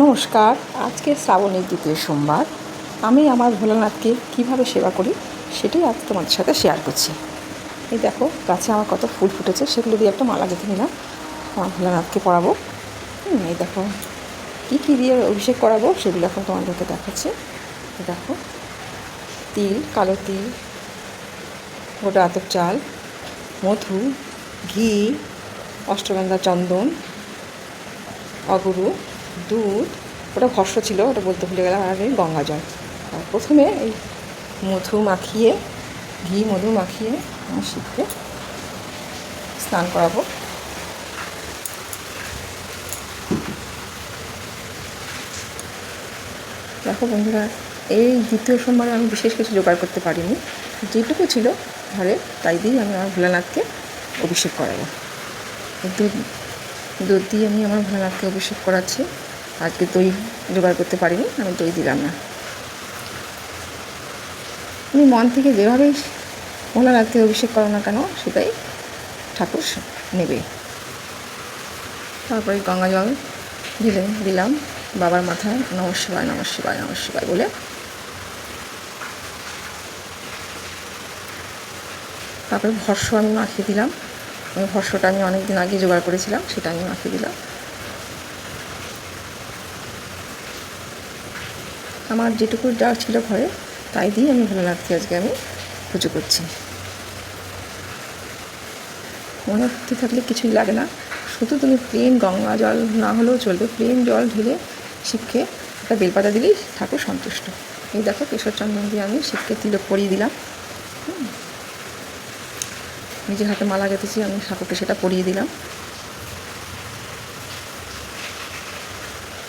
নমস্কার। আজকে শ্রাবণের দ্বিতীয় সোমবার। আমি আমার ভোলানাথকে কীভাবে সেবা করি সেটাই আজ তোমাদের সাথে শেয়ার করছি। এই দেখো, গাছে আমার কত ফুল ফুটেছে, সেগুলো দিয়ে একটা মালা গেঁথে নিলাম, আমার ভোলানাথকে পরাবো। এই দেখো কী কী দিয়ে অভিষেক করাবো সেগুলো এখন তোমাদেরকে দেখাচ্ছি। এই দেখো, তিল, কালো তিল, গোটা আতপ চাল, মধু, ঘি, অষ্টগন্ধা চন্দন, অগুরু, দুধ, ওটা ভস্য ছিল, ওটা বলতে ভুলে গেলাম, আর এই গঙ্গা জল। আর প্রথমে এই মধু মাখিয়ে, ঘি মধু মাখিয়ে আমি শিবকে স্নান করাবো। দেখো বন্ধুরা, এই দ্বিতীয় সোমবারে আমি বিশেষ কিছু জোগাড় করতে পারিনি, যেটুকু ছিল ঘরে তাই দিয়েই আমি আমার ভোলানাথকে অভিষেক করাবো। দুধ দিয়ে আমি আমার ভোলানাথকে অভিষেক করাচ্ছি। আজকে দই জোগাড় করতে পারিনি, আমি দই দিলাম না। তুমি মন থেকে যেভাবেই ভোলানাথকে অভিষেক করো না কেন, সেটাই ঠাকুর নেবে। তারপরে গঙ্গা জল দিলাম বাবার মাথায়, নমঃ শিবায় নমঃ শিবায় নমঃ শিবায় বলে। তারপরে ভস্য আমি মাখিয়ে দিলাম। ওই ভস্যটা আমি অনেক দিন আগে জোগাড় করেছিলাম, সেটা আমি মাখিয়ে দিলাম। আমার যেটুকু যা ছিল ঘরে তাই দিয়ে আমি ভোলানাথকে আজকে আমি পুজো করছি। মনে ভক্তি থাকলে কিছুই লাগে না, শুধু তুমি প্লেন গঙ্গা জল না হলেও চলবে, প্লেন জল ঢেলে শিবকে একটা বেলপাতা দিলেই ঠাকুর সন্তুষ্ট। এই দেখো, কেশর চন্দন দিয়ে আমি শিবকে তিলক পরিয়ে দিলাম। নিজের হাতে মালা গেঁথেছি, আমি ঠাকুরকে সেটা পরিয়ে দিলাম।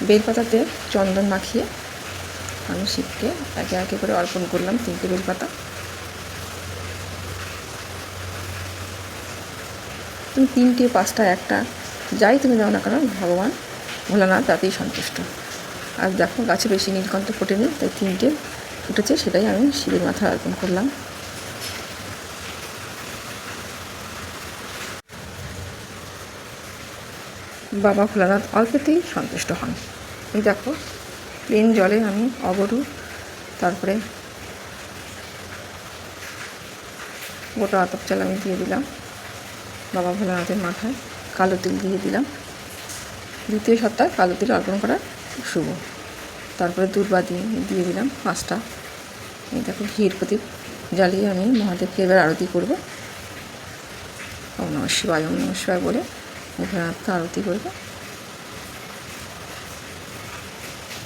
বেলপাতাতে চন্দন মাখিয়ে আমি শিবকে একে একে করে অর্পণ করলাম 3টে বেলপাতা। তুমি 3টে, 5টা, 1টা যাই তুমি দাও না কেন, ভগবান ভোলানাথ তাতেই সন্তুষ্ট। আর দেখো, গাছে বেশি নীলকণ্ঠ ফোটেনি, তাই 3টে ফুটেছে, সেটাই আমি শিবের মাথায় অর্পণ করলাম। বাবা ভোলানাথ অল্পতেই সন্তুষ্ট হন। এই দেখো, প্লেন জলে আমি অগরু, তারপরে গোটা আতপ চাল আমি দিয়ে দিলাম বাবা ভোলানাথের মাথায়। কালো তিল দিয়ে দিলাম, দ্বিতীয় সপ্তাহে কালো তিল অর্পণ করা শুভ। তারপরে দুর্বাতি দিয়ে দিলাম 5টা। এই দেখো, ঘির প্রদীপ জ্বালিয়ে আমি মহাদেবকে এবার আরতি করব। ওম নমঃ শিবায়, ওম নমঃ শিবায় বলে ভোলানাথকে আরতি করব।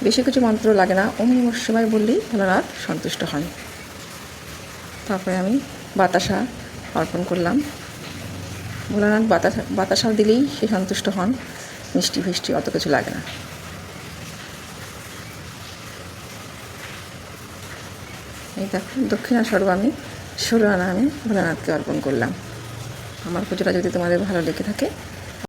বেশি কিছু মন্ত্র লাগে না, ওম নমঃ শিবায় বললেই ভোলানাথ সন্তুষ্ট হন। তারপরে আমি বাতাসা অর্পণ করলাম। ভোলানাথ বাতাসা দিলেই সে সন্তুষ্ট হন, মিষ্টি ফিষ্টি অত কিছু লাগে না। এই দেখো, দক্ষিণা স্বরূপ আমি 16 আনা আমি ভোলানাথকে অর্পণ করলাম। আমার পুজোটা যদি তোমাদের ভালো লেগে থাকে